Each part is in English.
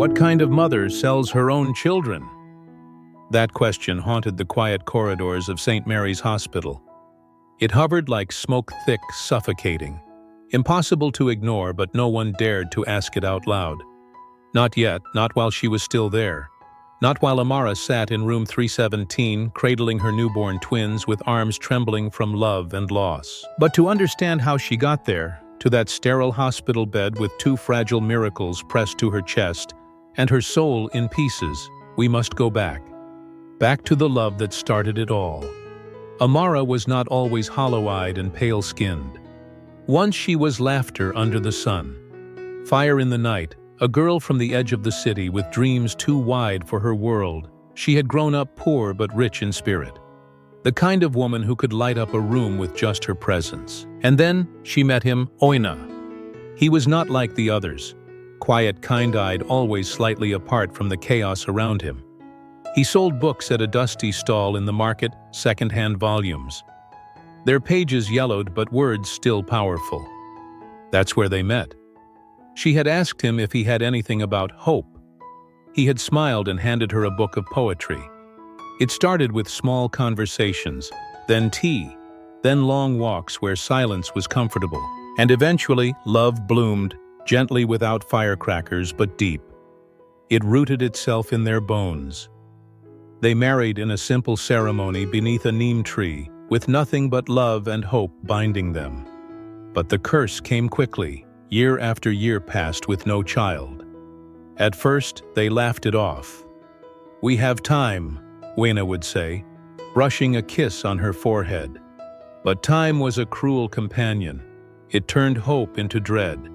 What kind of mother sells her own children? That question haunted the quiet corridors of St. Mary's Hospital. It hovered like smoke thick, suffocating. Impossible to ignore, but no one dared to ask it out loud. Not yet, not while she was still there. Not while Amara sat in room 317, cradling her newborn twins with arms trembling from love and loss. But to understand how she got there, to that sterile hospital bed with two fragile miracles pressed to her chest, and her soul in pieces, we must go back. Back to the love that started it all. Amara was not always hollow-eyed and pale-skinned. Once she was laughter under the sun, fire in the night, a girl from the edge of the city with dreams too wide for her world. She had grown up poor but rich in spirit. The kind of woman who could light up a room with just her presence. And then she met him, Oina. He was not like the others. Quiet, kind-eyed, always slightly apart from the chaos around him. He sold books at a dusty stall in the market, second-hand volumes. Their pages yellowed, but words still powerful. That's where they met. She had asked him if he had anything about hope. He had smiled and handed her a book of poetry. It started with small conversations, then tea, then long walks where silence was comfortable. And eventually, love bloomed, gently without firecrackers but deep. It rooted itself in their bones. They married in a simple ceremony beneath a neem tree, with nothing but love and hope binding them. But the curse came quickly. Year after year passed with no child. At first, they laughed it off. "We have time," Wena would say, brushing a kiss on her forehead. But time was a cruel companion. It turned hope into dread,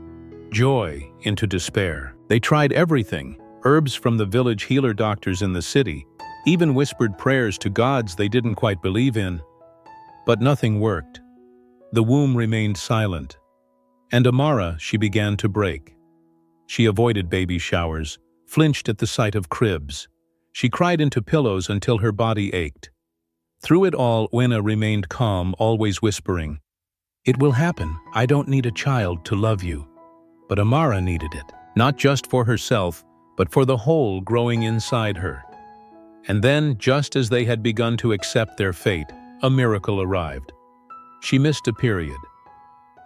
joy into despair. They tried everything, herbs from the village healer doctors in the city, even whispered prayers to gods they didn't quite believe in. But nothing worked. The womb remained silent. And Amara, she began to break. She avoided baby showers, flinched at the sight of cribs. She cried into pillows until her body ached. Through it all, Wena remained calm, always whispering, "It will happen. I don't need a child to love you." But Amara needed it, not just for herself, but for the whole growing inside her. And then, just as they had begun to accept their fate, a miracle arrived. She missed a period.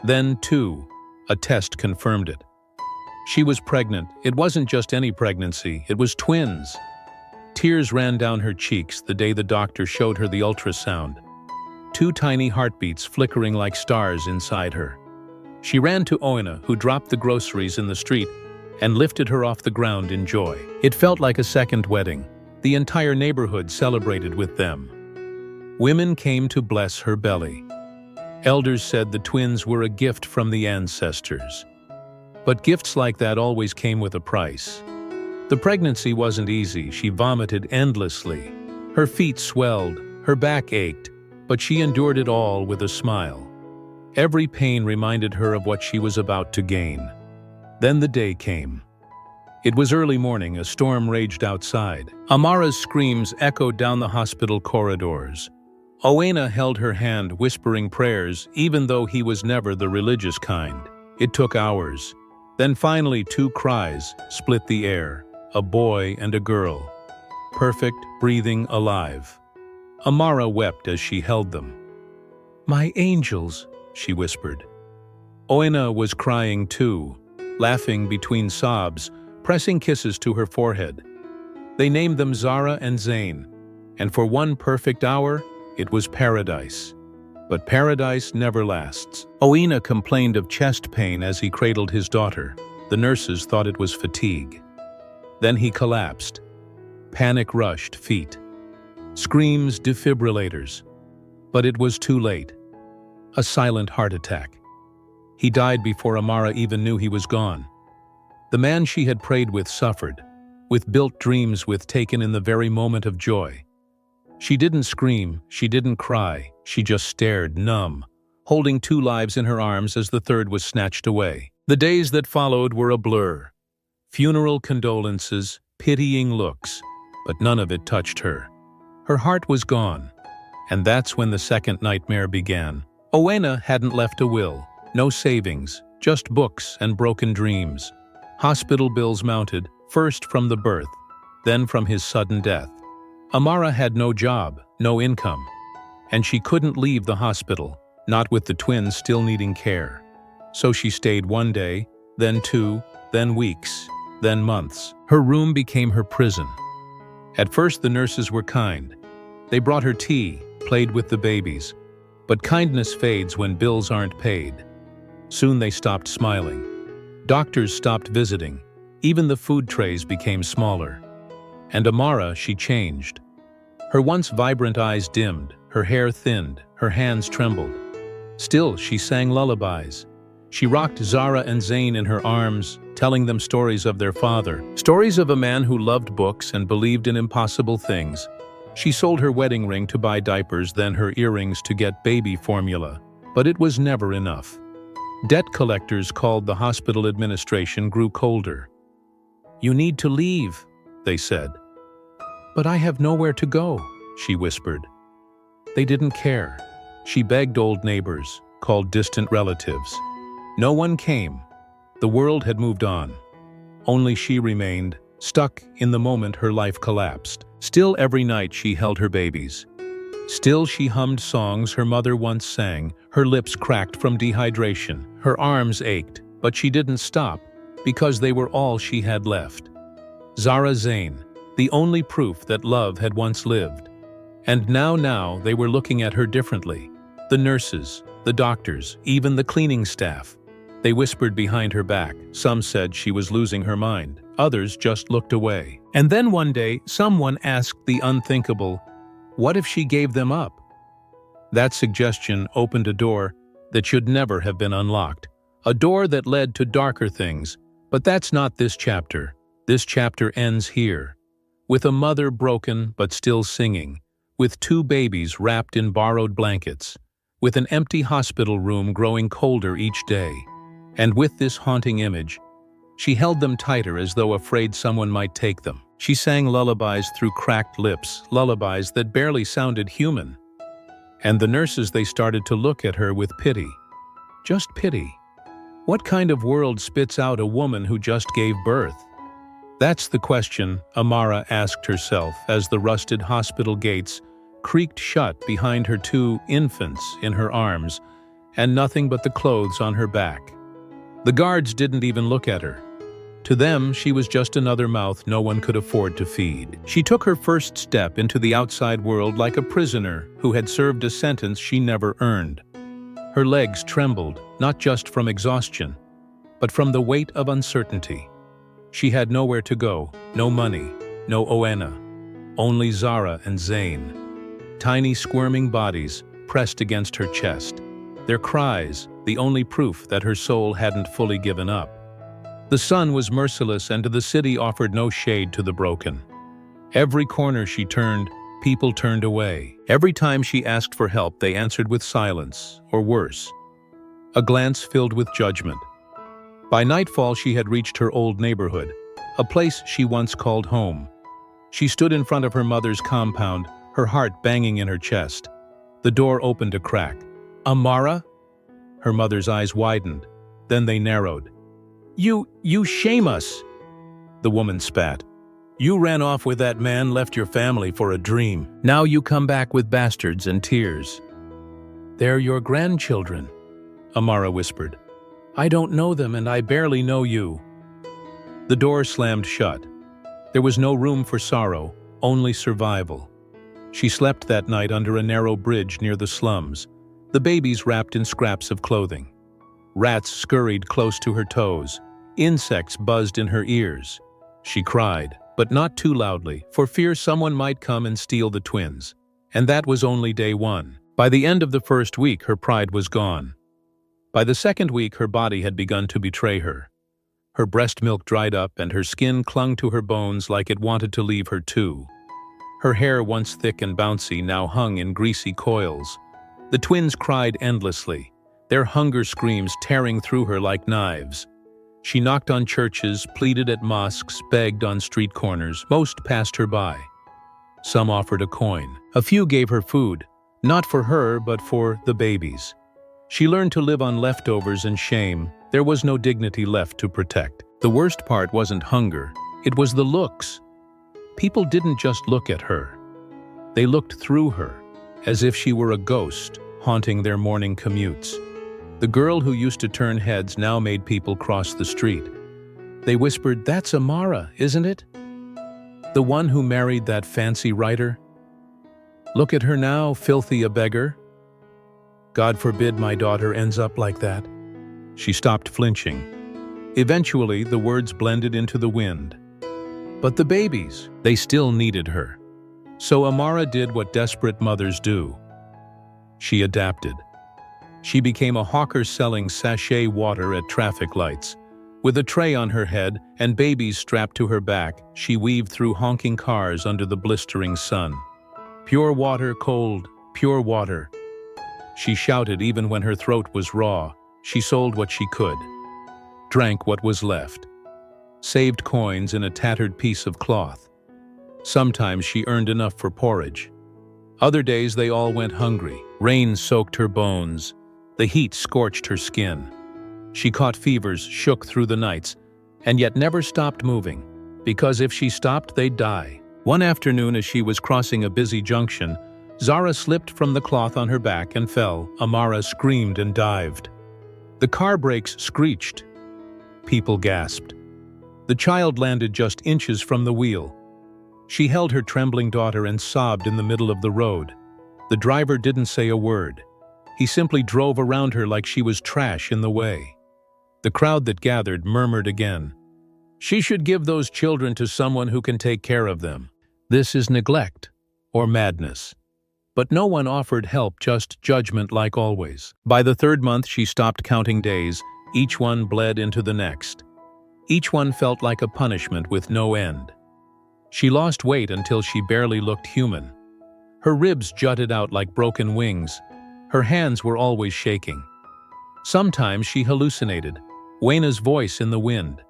Then, too, a test confirmed it. She was pregnant. It wasn't just any pregnancy, it was twins. Tears ran down her cheeks the day the doctor showed her the ultrasound. Two tiny heartbeats flickering like stars inside her. She ran to Oina, who dropped the groceries in the street, and lifted her off the ground in joy. It felt like a second wedding. The entire neighborhood celebrated with them. Women came to bless her belly. Elders said the twins were a gift from the ancestors. But gifts like that always came with a price. The pregnancy wasn't easy. She vomited endlessly. Her feet swelled, her back ached, but she endured it all with a smile. Every pain reminded her of what she was about to gain. Then the day came. It was early morning, a storm raged outside. Amara's screams echoed down the hospital corridors. Owena held her hand, whispering prayers, even though he was never the religious kind. It took hours. Then finally 2 cries split the air, a boy and a girl. Perfect, breathing, alive. Amara wept as she held them. "My angels," she whispered. Owena was crying too, laughing between sobs, pressing kisses to her forehead. They named them Zara and Zayn, and for one perfect hour, it was paradise. But paradise never lasts. Owena complained of chest pain as he cradled his daughter. The nurses thought it was fatigue. Then he collapsed. Panic rushed feet. Screams, defibrillators. But it was too late. A silent heart attack. He died before Amara even knew he was gone. The man she had prayed with suffered, with built dreams with taken in the very moment of joy. She didn't scream, she didn't cry, she just stared, numb, holding 2 lives in her arms as the third was snatched away. The days that followed were a blur. Funeral condolences, pitying looks, but none of it touched her. Her heart was gone, and that's when the second nightmare began. Owena hadn't left a will, no savings, just books and broken dreams. Hospital bills mounted, first from the birth, then from his sudden death. Amara had no job, no income, and she couldn't leave the hospital, not with the twins still needing care. So she stayed one day, then two, then weeks, then months. Her room became her prison. At first the nurses were kind. They brought her tea, played with the babies. But kindness fades when bills aren't paid. Soon they stopped smiling. Doctors stopped visiting. Even the food trays became smaller. And Amara, she changed. Her once vibrant eyes dimmed, her hair thinned, her hands trembled. Still, she sang lullabies. She rocked Zara and Zayn in her arms, telling them stories of their father, stories of a man who loved books and believed in impossible things. She sold her wedding ring to buy diapers, then her earrings to get baby formula. But it was never enough. Debt collectors called the hospital administration grew colder. "You need to leave," they said. "But I have nowhere to go," she whispered. They didn't care. She begged old neighbors, called distant relatives. No one came. The world had moved on. Only she remained, stuck in the moment her life collapsed. Still every night she held her babies. Still she hummed songs her mother once sang, her lips cracked from dehydration, her arms ached, but she didn't stop, because they were all she had left. Zara, Zayn, the only proof that love had once lived. And now they were looking at her differently. The nurses, the doctors, even the cleaning staff. They whispered behind her back. Some said she was losing her mind. Others just looked away. And then one day, someone asked the unthinkable, what if she gave them up? That suggestion opened a door that should never have been unlocked. A door that led to darker things. But that's not this chapter. This chapter ends here. With a mother broken but still singing. With two babies wrapped in borrowed blankets. With an empty hospital room growing colder each day. And with this haunting image, she held them tighter as though afraid someone might take them. She sang lullabies through cracked lips, lullabies that barely sounded human. And the nurses, they started to look at her with pity. Just pity. What kind of world spits out a woman who just gave birth? That's the question Amara asked herself as the rusted hospital gates creaked shut behind her two infants in her arms and nothing but the clothes on her back. The guards didn't even look at her. To them, she was just another mouth no one could afford to feed. She took her first step into the outside world like a prisoner who had served a sentence she never earned. Her legs trembled, not just from exhaustion, but from the weight of uncertainty. She had nowhere to go, no money, no Oena, only Zara and Zayn. Tiny squirming bodies pressed against her chest. Their cries, the only proof that her soul hadn't fully given up. The sun was merciless and the city offered no shade to the broken. Every corner she turned, people turned away. Every time she asked for help, they answered with silence, or worse, a glance filled with judgment. By nightfall, she had reached her old neighborhood, a place she once called home. She stood in front of her mother's compound, her heart banging in her chest. The door opened a crack. "Amara?" Her mother's eyes widened, then they narrowed. You shame us," the woman spat. "You ran off with that man, left your family for a dream. Now you come back with bastards and tears." "They're your grandchildren," Amara whispered. "I don't know them and I barely know you." The door slammed shut. There was no room for sorrow, only survival. She slept that night under a narrow bridge near the slums, the babies wrapped in scraps of clothing. Rats scurried close to her toes. Insects buzzed in her ears. She cried, but not too loudly, for fear someone might come and steal the twins. And that was only day one. By the end of the first week, her pride was gone. By the second week, her body had begun to betray her. Her breast milk dried up and her skin clung to her bones like it wanted to leave her too. Her hair, once thick and bouncy, now hung in greasy coils. The twins cried endlessly, their hunger screams tearing through her like knives. She knocked on churches, pleaded at mosques, begged on street corners. Most passed her by. Some offered a coin. A few gave her food, not for her, but for the babies. She learned to live on leftovers and shame. There was no dignity left to protect. The worst part wasn't hunger. It was the looks. People didn't just look at her. They looked through her, as if she were a ghost, haunting their morning commutes. The girl who used to turn heads now made people cross the street. They whispered, "That's Amara, isn't it? The one who married that fancy writer? Look at her now, filthy a beggar. God forbid my daughter ends up like that." She stopped flinching. Eventually, the words blended into the wind. But the babies, they still needed her. So Amara did what desperate mothers do. She adapted. She became a hawker selling sachet water at traffic lights. With a tray on her head and babies strapped to her back, she weaved through honking cars under the blistering sun. "Pure water, cold, pure water." She shouted even when her throat was raw. She sold what she could, drank what was left, saved coins in a tattered piece of cloth. Sometimes she earned enough for porridge. Other days they all went hungry. Rain soaked her bones. The heat scorched her skin. She caught fevers, shook through the nights, and yet never stopped moving, because if she stopped, they'd die. One afternoon, as she was crossing a busy junction, Zara slipped from the cloth on her back and fell. Amara screamed and dived. The car brakes screeched. People gasped. The child landed just inches from the wheel. She held her trembling daughter and sobbed in the middle of the road. The driver didn't say a word. He simply drove around her like she was trash in the way. The crowd that gathered murmured again, "She should give those children to someone who can take care of them. This is neglect or madness." But no one offered help, just judgment like always. By the third month, she stopped counting days. Each one bled into the next. Each one felt like a punishment with no end. She lost weight until she barely looked human. Her ribs jutted out like broken wings. Her hands were always shaking. Sometimes she hallucinated, Wena's voice in the wind.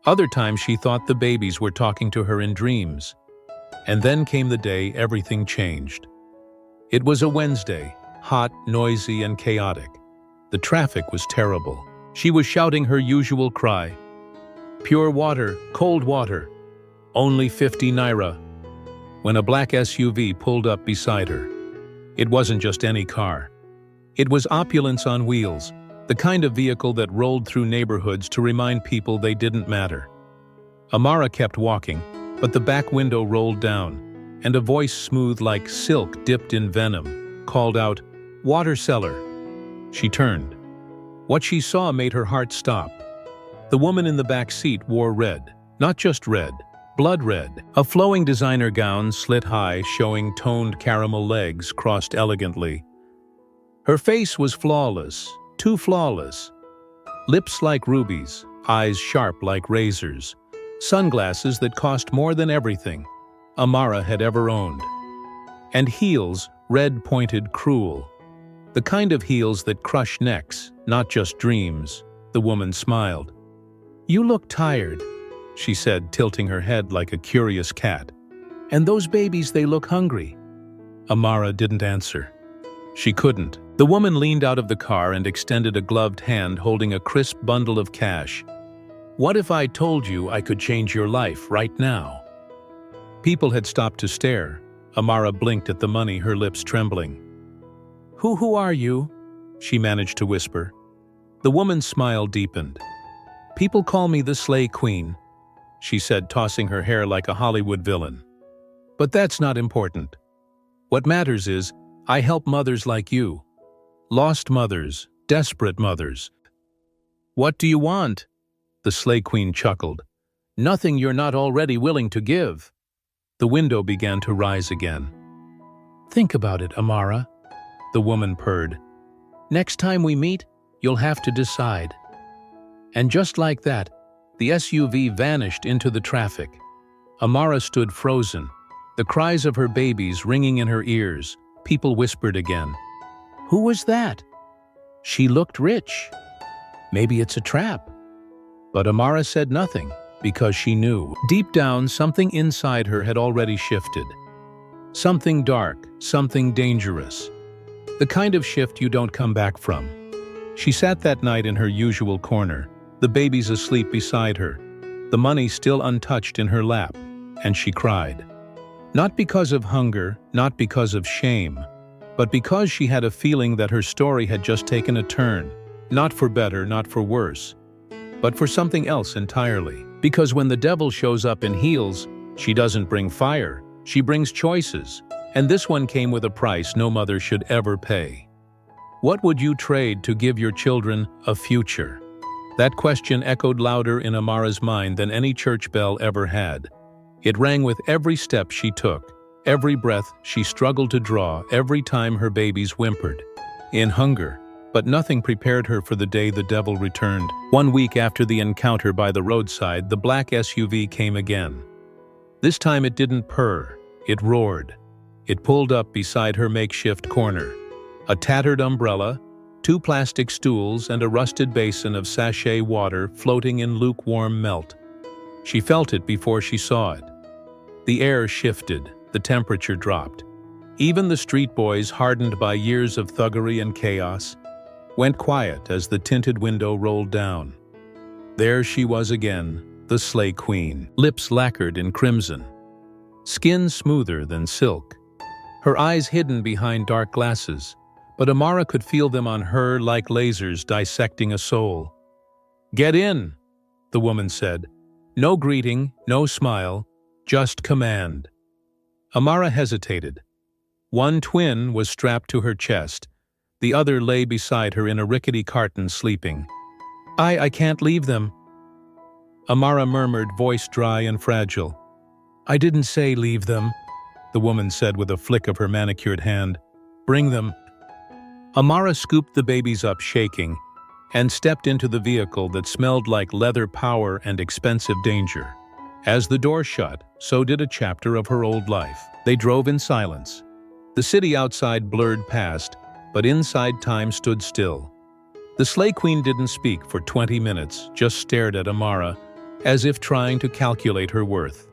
Other times she thought the babies were talking to her in dreams. And then came the day everything changed. It was a Wednesday, hot, noisy, and chaotic. The traffic was terrible. She was shouting her usual cry, "Pure water, cold water, only 50 naira," when a black SUV pulled up beside her. It wasn't just any car. It was opulence on wheels, the kind of vehicle that rolled through neighborhoods to remind people they didn't matter. Amara kept walking, but the back window rolled down, and a voice smooth like silk dipped in venom called out, "Water seller." She turned. What she saw made her heart stop. The woman in the back seat wore red, not just red, blood red. A flowing designer gown slit high, showing toned caramel legs crossed elegantly. Her face was flawless, too flawless. Lips like rubies, eyes sharp like razors, sunglasses that cost more than everything Amara had ever owned. And heels, red-pointed, cruel. The kind of heels that crush necks, not just dreams. The woman smiled. "You look tired," she said, tilting her head like a curious cat. "And those babies, they look hungry." Amara didn't answer. She couldn't. The woman leaned out of the car and extended a gloved hand holding a crisp bundle of cash. "What if I told you I could change your life right now?" People had stopped to stare. Amara blinked at the money, her lips trembling. Who are you?" she managed to whisper. The woman's smile deepened. "People call me the Sleigh Queen," she said, tossing her hair like a Hollywood villain. "But that's not important. What matters is, I help mothers like you. Lost mothers, desperate mothers." "What do you want?" The Sleigh Queen chuckled. "Nothing you're not already willing to give." The window began to rise again. "Think about it, Amara," the woman purred. "Next time we meet, you'll have to decide." And just like that, the SUV vanished into the traffic. Amara stood frozen, the cries of her babies ringing in her ears. People whispered again. "Who was that? She looked rich. Maybe it's a trap." But Amara said nothing, because she knew. Deep down, something inside her had already shifted. Something dark, something dangerous. The kind of shift you don't come back from. She sat that night in her usual corner, the babies asleep beside her. the money still untouched in her lap, and she cried. Not because of hunger, not because of shame, but because she had a feeling that her story had just taken a turn, not for better, not for worse, but for something else entirely. Because when the devil shows up in heels, she doesn't bring fire, she brings choices, and this one came with a price no mother should ever pay. What would you trade to give your children a future? That question echoed louder in Amara's mind than any church bell ever had. It rang with every step she took, every breath she struggled to draw, every time her babies whimpered in hunger. But nothing prepared her for the day the devil returned. 1 week after the encounter by the roadside, the black SUV came again. This time it didn't purr, it roared. It pulled up beside her makeshift corner. A tattered umbrella, 2 plastic stools, and a rusted basin of sachet water floating in lukewarm melt. She felt it before she saw it. The air shifted, the temperature dropped. Even the street boys, hardened by years of thuggery and chaos, went quiet as the tinted window rolled down. There she was again, the Sleigh Queen, lips lacquered in crimson, skin smoother than silk, her eyes hidden behind dark glasses, but Amara could feel them on her like lasers dissecting a soul. "Get in," the woman said. No greeting, no smile, just command. Amara hesitated. One twin was strapped to her chest. The other lay beside her in a rickety carton sleeping. I can't leave them," Amara murmured, voice dry and fragile. "I didn't say leave them," the woman said with a flick of her manicured hand. "Bring them." Amara scooped the babies up shaking and stepped into the vehicle that smelled like leather power and expensive danger. As the door shut, so did a chapter of her old life. They drove in silence. The city outside blurred past, but inside time stood still. The Sleigh Queen didn't speak for 20 minutes, just stared at Amara, as if trying to calculate her worth.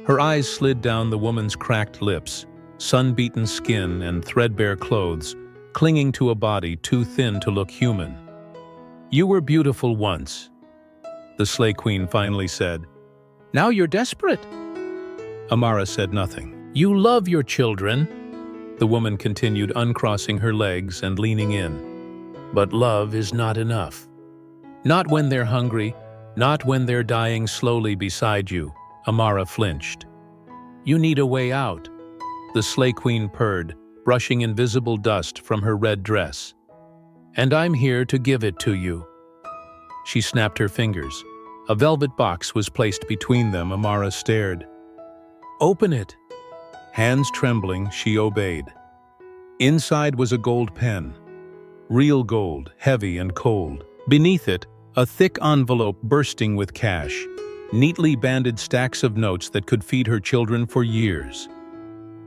Her eyes slid down the woman's cracked lips, sun-beaten skin and threadbare clothes, clinging to a body too thin to look human. "You were beautiful once," the Sleigh Queen finally said. "Now you're desperate." Amara said nothing. "You love your children," the woman continued, uncrossing her legs and leaning in. "But love is not enough. Not when they're hungry, not when they're dying slowly beside you." Amara flinched. "You need a way out," the Sleigh Queen purred, brushing invisible dust from her red dress. "And I'm here to give it to you." She snapped her fingers. A velvet box was placed between them. Amara stared. "Open it." Hands trembling, she obeyed. Inside was a gold pen. Real gold, heavy and cold. Beneath it, a thick envelope bursting with cash, neatly banded stacks of notes that could feed her children for years.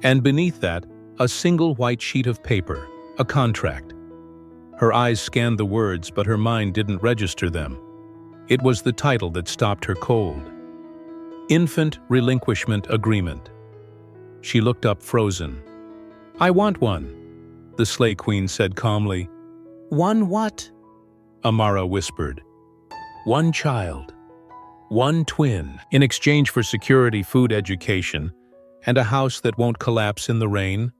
And beneath that, a single white sheet of paper, a contract. Her eyes scanned the words, but her mind didn't register them. It was the title that stopped her cold. Infant Relinquishment Agreement. She looked up, frozen. "I want one," the Sleigh Queen said calmly. "One what?" Amara whispered. "One child. One twin. In exchange for security, food, education, and a house that won't collapse in the rain."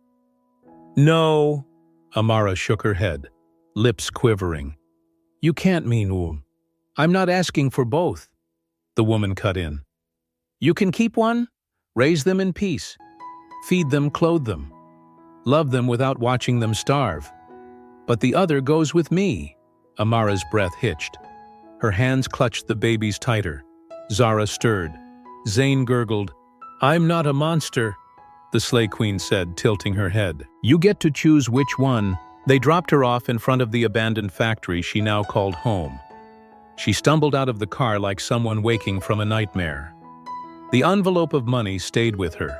"No," Amara shook her head, lips quivering. "You can't mean I'm not asking for both," the woman cut in. "You can keep one, raise them in peace, feed them, clothe them, love them without watching them starve. But the other goes with me." Amara's breath hitched. Her hands clutched the babies tighter. Zara stirred. Zayn gurgled. "I'm not a monster," the Sleigh Queen said, tilting her head. "You get to choose which one." They dropped her off in front of the abandoned factory she now called home. She stumbled out of the car like someone waking from a nightmare. The envelope of money stayed with her.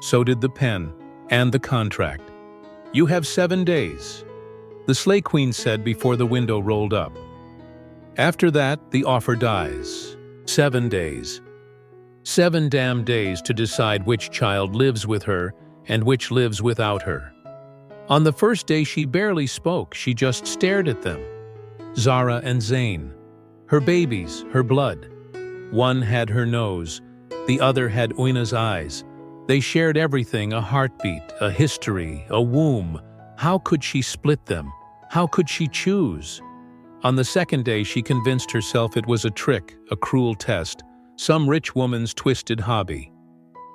So did the pen and the contract. "You have 7 days," the Sleigh Queen said before the window rolled up. "After that, the offer dies. 7 days. 7 damn days to decide which child lives with her and which lives without her." On the first day she barely spoke, she just stared at them. Zara and Zayn. Her babies, her blood. One had her nose, the other had Uina's eyes. They shared everything, a heartbeat, a history, a womb. How could she split them? How could she choose? On the second day, she convinced herself it was a trick, a cruel test, some rich woman's twisted hobby.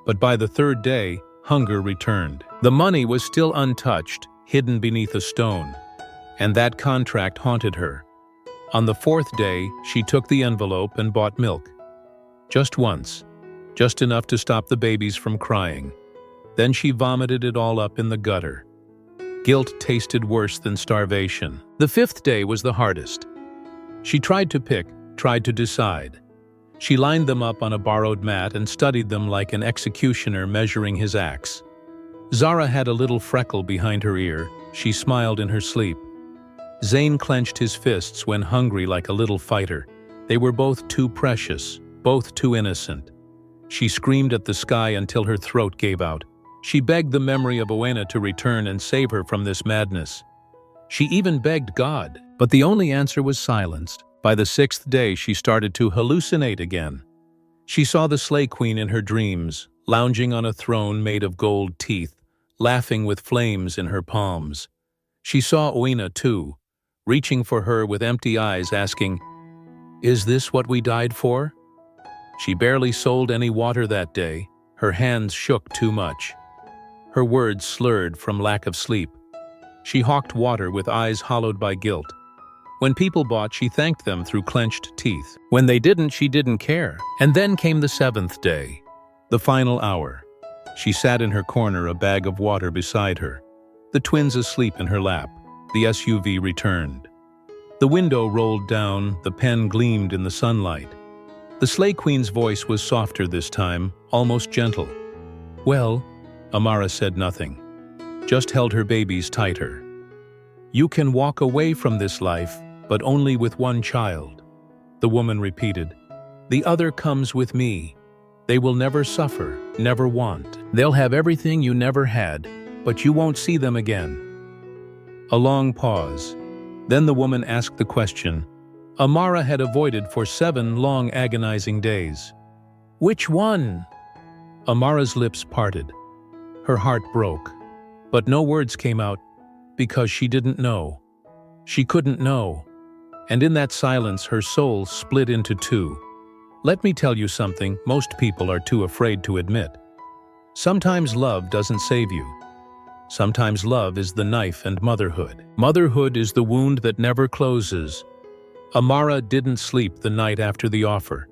But by the third day, hunger returned. The money was still untouched, hidden beneath a stone, and that contract haunted her. On the fourth day, she took the envelope and bought milk. Just once, just enough to stop the babies from crying. Then she vomited it all up in the gutter. Guilt tasted worse than starvation. The fifth day was the hardest. She tried to pick, tried to decide. She lined them up on a borrowed mat and studied them like an executioner measuring his axe. Zara had a little freckle behind her ear. She smiled in her sleep. Zayn clenched his fists when hungry like a little fighter. They were both too precious, both too innocent. She screamed at the sky until her throat gave out. She begged the memory of Owena to return and save her from this madness. She even begged God, but the only answer was silence. By the sixth day, she started to hallucinate again. She saw the Sleigh Queen in her dreams, lounging on a throne made of gold teeth, laughing with flames in her palms. She saw Owena too, reaching for her with empty eyes, asking, "Is this what we died for?" She barely sold any water that day. Her hands shook too much. Her words slurred from lack of sleep. She hawked water with eyes hollowed by guilt. When people bought, she thanked them through clenched teeth. When they didn't, she didn't care. And then came the seventh day, the final hour. She sat in her corner, a bag of water beside her. The twins asleep in her lap. The SUV returned. The window rolled down, the pen gleamed in the sunlight. The Sleigh Queen's voice was softer this time, almost gentle. "Well," Amara said nothing, just held her babies tighter. "You can walk away from this life, but only with one child." The woman repeated, "The other comes with me. They will never suffer, never want. They'll have everything you never had, but you won't see them again." A long pause. Then the woman asked the question Amara had avoided for 7 long agonizing days. "Which one?" Amara's lips parted. Her heart broke. But no words came out, because she didn't know. She couldn't know. And in that silence, her soul split into two. Let me tell you something most people are too afraid to admit. Sometimes love doesn't save you. Sometimes love is the knife and motherhood. Motherhood is the wound that never closes. Amara didn't sleep the night after the offer.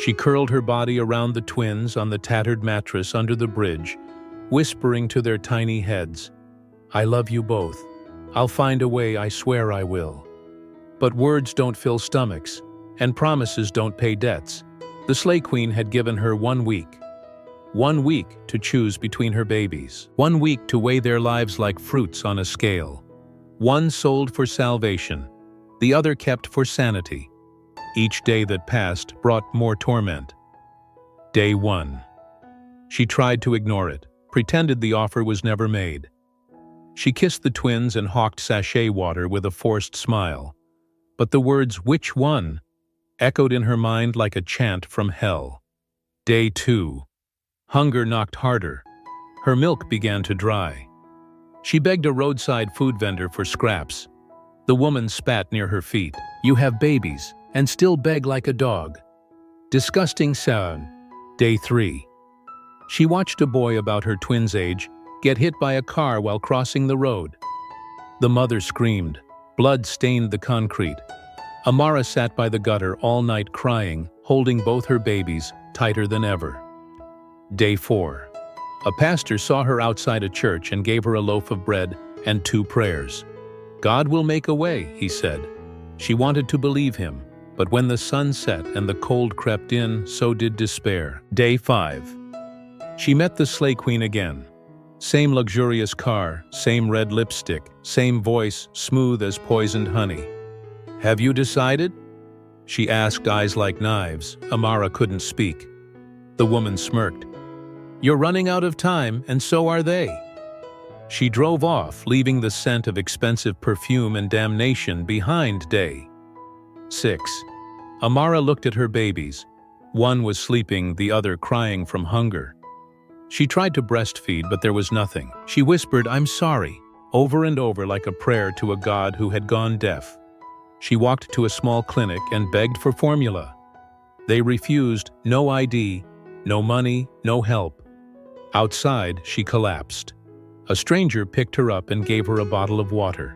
She curled her body around the twins on the tattered mattress under the bridge, whispering to their tiny heads, "I love you both. I'll find a way, I swear I will." But words don't fill stomachs, and promises don't pay debts. The Sleigh Queen had given her 1 week. 1 week to choose between her babies. 1 week to weigh their lives like fruits on a scale. One sold for salvation, the other kept for sanity. Each day that passed brought more torment. Day 1. She tried to ignore it, pretended the offer was never made. She kissed the twins and hawked sachet water with a forced smile. But the words, "Which one?" echoed in her mind like a chant from hell. Day 2. Hunger knocked harder. Her milk began to dry. She begged a roadside food vendor for scraps. The woman spat near her feet. "You have babies, and still beg like a dog." Disgusting sound. Day 3. She watched a boy about her twin's age get hit by a car while crossing the road. The mother screamed. Blood stained the concrete. Amara sat by the gutter all night crying, holding both her babies tighter than ever. Day 4. A pastor saw her outside a church and gave her a loaf of bread and 2 prayers. "God will make a way," he said. She wanted to believe him, but when the sun set and the cold crept in, so did despair. Day 5. She met the Sleigh Queen again. Same luxurious car, same red lipstick, same voice, smooth as poisoned honey. "Have you decided?" she asked, eyes like knives. Amara couldn't speak. The woman smirked. "You're running out of time, and so are they." She drove off, leaving the scent of expensive perfume and damnation behind. Day 6. Amara looked at her babies. One was sleeping, the other crying from hunger. She tried to breastfeed, but there was nothing. She whispered, "I'm sorry," over and over like a prayer to a god who had gone deaf. She walked to a small clinic and begged for formula. They refused. No ID, no money, no help. Outside, she collapsed. A stranger picked her up and gave her a bottle of water.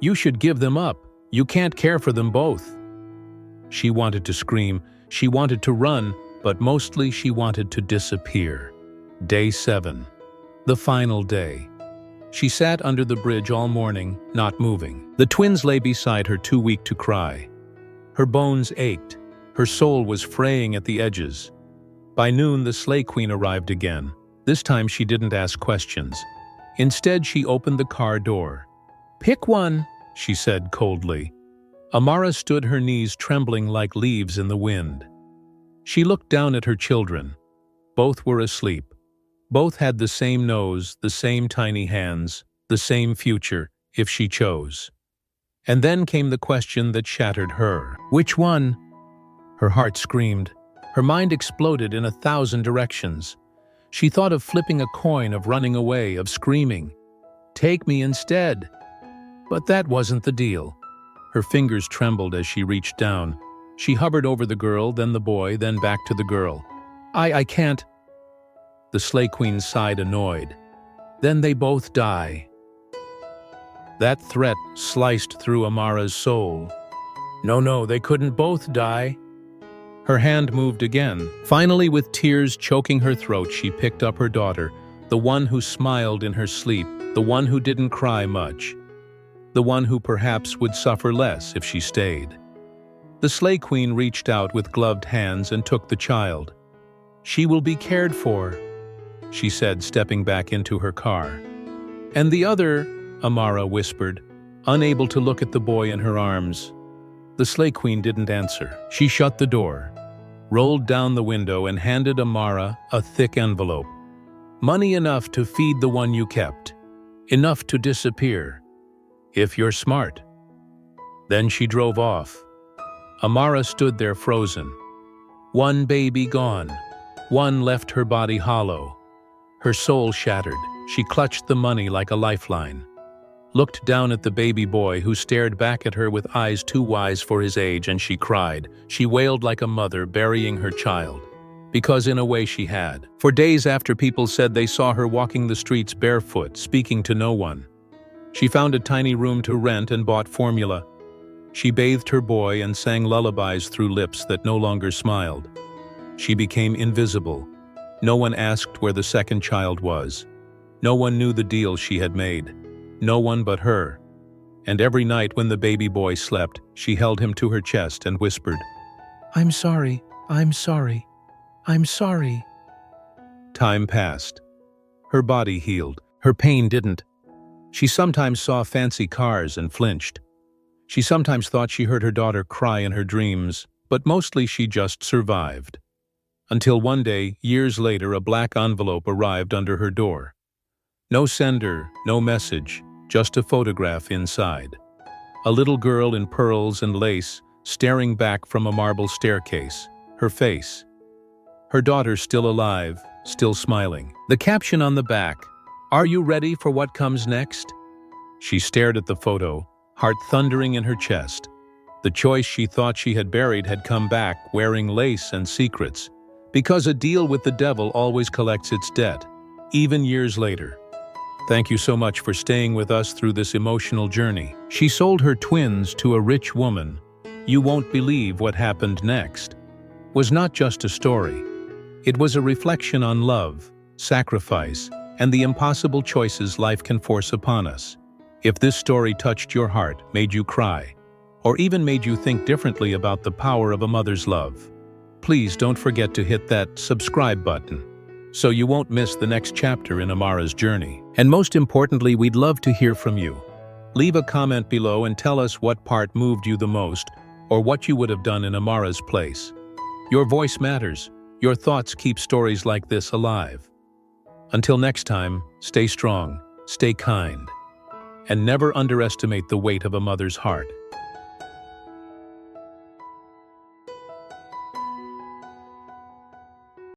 "You should give them up. You can't care for them both." She wanted to scream, she wanted to run, but mostly she wanted to disappear. Day 7. The final day. She sat under the bridge all morning, not moving. The twins lay beside her, too weak to cry. Her bones ached. Her soul was fraying at the edges. By noon, the Sleigh Queen arrived again. This time she didn't ask questions. Instead, she opened the car door. "Pick one," she said coldly. Amara stood, her knees trembling like leaves in the wind. She looked down at her children. Both were asleep. Both had the same nose, the same tiny hands, the same future, if she chose. And then came the question that shattered her. Which one? Her heart screamed. Her mind exploded in 1,000 directions. She thought of flipping a coin, of running away, of screaming, "Take me instead!" But that wasn't the deal. Her fingers trembled as she reached down. She hovered over the girl, then the boy, then back to the girl. I can't." The Sleigh Queen sighed, annoyed. "Then they both die." That threat sliced through Amara's soul. No, they couldn't both die. Her hand moved again. Finally, with tears choking her throat, she picked up her daughter, the one who smiled in her sleep, the one who didn't cry much, the one who perhaps would suffer less if she stayed. The Sleigh Queen reached out with gloved hands and took the child. "She will be cared for," she said, stepping back into her car. "And the other," Amara whispered, unable to look at the boy in her arms. The Sleigh Queen didn't answer. She shut the door, rolled down the window, and handed Amara a thick envelope. "Money enough to feed the one you kept. Enough to disappear. If you're smart." Then she drove off. Amara stood there frozen. One baby gone. One left her body hollow. Her soul shattered. She clutched the money like a lifeline. Looked down at the baby boy who stared back at her with eyes too wise for his age, and she cried. She wailed like a mother burying her child. Because in a way she had. For days after, people said they saw her walking the streets barefoot, speaking to no one. She found a tiny room to rent and bought formula. She bathed her boy and sang lullabies through lips that no longer smiled. She became invisible. No one asked where the second child was. No one knew the deal she had made. No one but her. And every night when the baby boy slept, she held him to her chest and whispered, "I'm sorry, I'm sorry, I'm sorry." Time passed. Her body healed. Her pain didn't. She sometimes saw fancy cars and flinched. She sometimes thought she heard her daughter cry in her dreams, but mostly she just survived. Until one day, years later, a black envelope arrived under her door. No sender, no message, just a photograph inside. A little girl in pearls and lace, staring back from a marble staircase, her face. Her daughter still alive, still smiling. The caption on the back, "Are you ready for what comes next?" She stared at the photo, heart thundering in her chest. The choice she thought she had buried had come back, wearing lace and secrets. Because a deal with the devil always collects its debt, even years later. Thank you so much for staying with us through this emotional journey. She sold her twins to a rich woman. You won't believe what happened next. Was not just a story. It was a reflection on love, sacrifice, and the impossible choices life can force upon us. If this story touched your heart, made you cry, or even made you think differently about the power of a mother's love, please don't forget to hit that subscribe button so you won't miss the next chapter in Amara's journey. And most importantly, we'd love to hear from you. Leave a comment below and tell us what part moved you the most, or what you would have done in Amara's place. Your voice matters. Your thoughts keep stories like this alive. Until next time, stay strong, stay kind, and never underestimate the weight of a mother's heart.